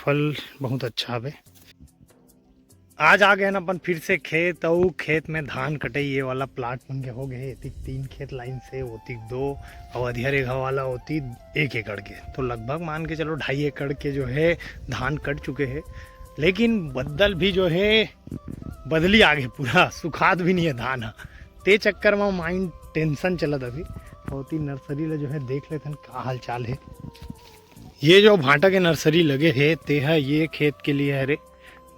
फल बहुत अच्छा हवे। आज आ गए ना अपन फिर से खेत, और खेत में धान कटे ये वाला प्लाट मन के हो गए। एतिक 3 खेत लाइन से, ओतिक 2 और अधिया रेखा वाला होती 1 एकड़ के, तो लगभग मान के चलो 2.5 एकड़ के जो है धान कट चुके हैं। लेकिन बदल भी जो है बदली आगे पूरा सुखात भी नहीं है धान। ते चक्कर में माइंड टेंशन चलत अभी। होती नर्सरी ले जो है देख लेते हैं क्या हाल चाल है। ये जो भाटा के नर्सरी लगे है ते है ये खेत के लिए है रे,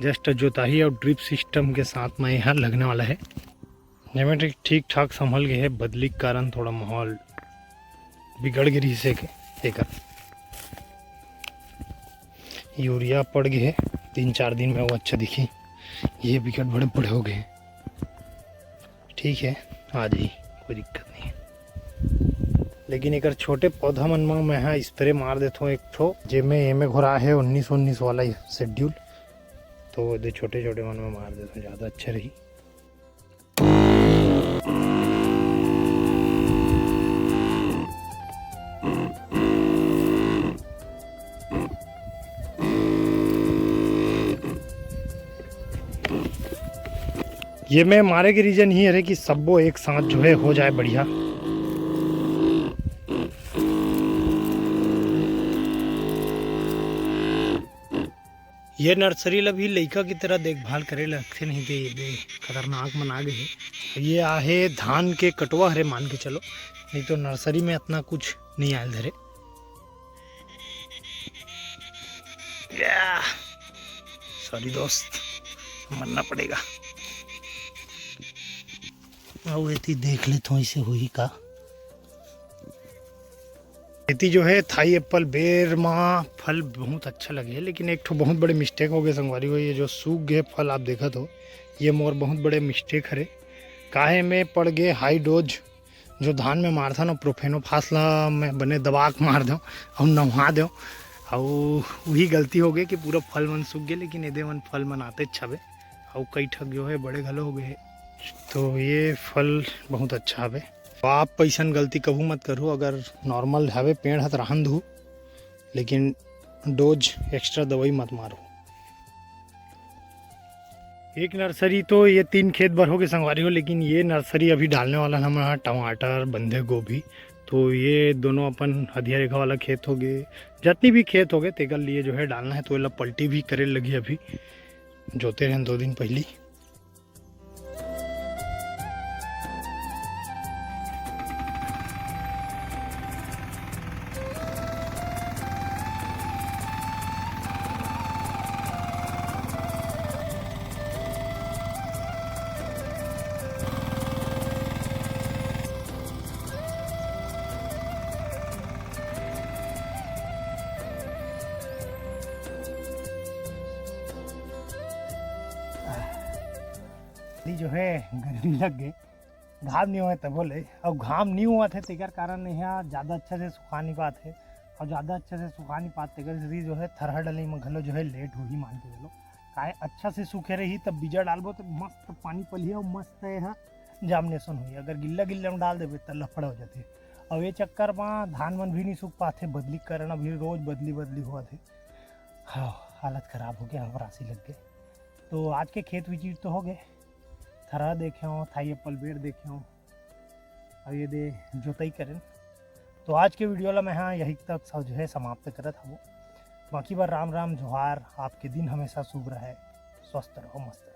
जस्ट जोताई और ड्रिप सिस्टम के साथ में यहाँ लगने वाला है। जिसमें ठीक ठाक संभल गए है, बदली के कारण थोड़ा माहौल बिगड़ गई से के एक यूरिया पड़ गए है 3-4 दिन में, वो अच्छा दिखी। ये विकेट बड़े बड़े हो गए, ठीक है आ जाइए कोई दिक्कत नहीं है। लेकिन एक छोटे पौधा मन में मैं यहाँ स्प्रे मार देता हूँ एक ठो, जिसमें एमे घोरा है 19-19 वाला शेड्यूल, तो दे छोटे छोटे मन में मार देता हूँ, ज़्यादा अच्छा रही। ये मैं मारे के रीजन ही है कि सबो एक साथ जो है हो जाए बढ़िया। ये नर्सरी ला भी लइका की तरह देखभाल करे लगते नहीं दे खतरनाक मन आ गए है। ये आहे धान के कटवा हरे मान के चलो, नहीं तो नर्सरी में इतना कुछ नहीं आयल धरे। सॉरी दोस्त, मरना पड़ेगा। और ये देख ले तो ऐसे हुई का। खेती जो है थाई एप्पल बेर माँ फल बहुत अच्छा लगे, लेकिन एक ठो बहुत बड़े मिस्टेक हो गए संगवारी हो। ये जो सूख गए फल आप देखा तो ये मोर बहुत बड़े मिस्टेक हरे। काहे में पड़ गए हाई डोज जो धान में मारथा ना प्रोफेनोफास ला में बने दबा के मार दो और नहा दो, और वही गलती हो गई कि पूरा फल मन सूख गए। लेकिन एदे मन फल मन आते छबे और कई ठग जो है बड़े घलो हो गए, तो ये फल बहुत अच्छा हवे। आप ऐसन गलती कभी मत करो, अगर नॉर्मल हवे पेड़ हत रहन दू, लेकिन डोज एक्स्ट्रा दवाई मत मारो। एक नर्सरी तो ये 3 खेत भर हो गए संगवारी हो, लेकिन ये नर्सरी अभी डालने वाला हमारा टमाटर बंधे गोभी, तो ये दोनों अपन हदिया रेखा वाला खेत हो गए। जितनी भी खेत हो गए तेकर लिए जो है डालना है, तो ये पलटी भी करे लगी, अभी जोते रहे 2 दिन पहले। जो है गर्मी लग गई, घाम नहीं हुए तब बोले, और घाम नहीं हुआ थे तेकर कारण यहाँ ज़्यादा अच्छा से सुखा नहीं पाते, और ज़्यादा अच्छा से सुखा नहीं पाते तेकर जो है थरहा डली में घलो जो है लेट हो ही मान के चलो। काहे अच्छा से सूखे रही तब बीजा डालबो तो मस्त पानी पलिए और मस्त यहाँ जामनेसन हुई। अगर गिल्ला गिल्ला में डाल देवे तो लफड़ हो जाते, और ये चक्कर में धान मन भी नहीं सूख पाते, बदली कारण अभी रोज बदली हुआ थे। हाँ हालत ख़राब हो गया, हम राशि लग गए। तो आज के खेत विजिट तो हो गए, थरा देखे हो, थाई एप्पल बेर देखे हो, और ये दे जोताई करें। तो आज के वीडियो ला मैं हाँ यही तक जो है समाप्त करत हूँ। बाकी बार राम राम जोहार, आपके दिन हमेशा शुभ रहे, स्वस्थ रहो, मस्त रहो।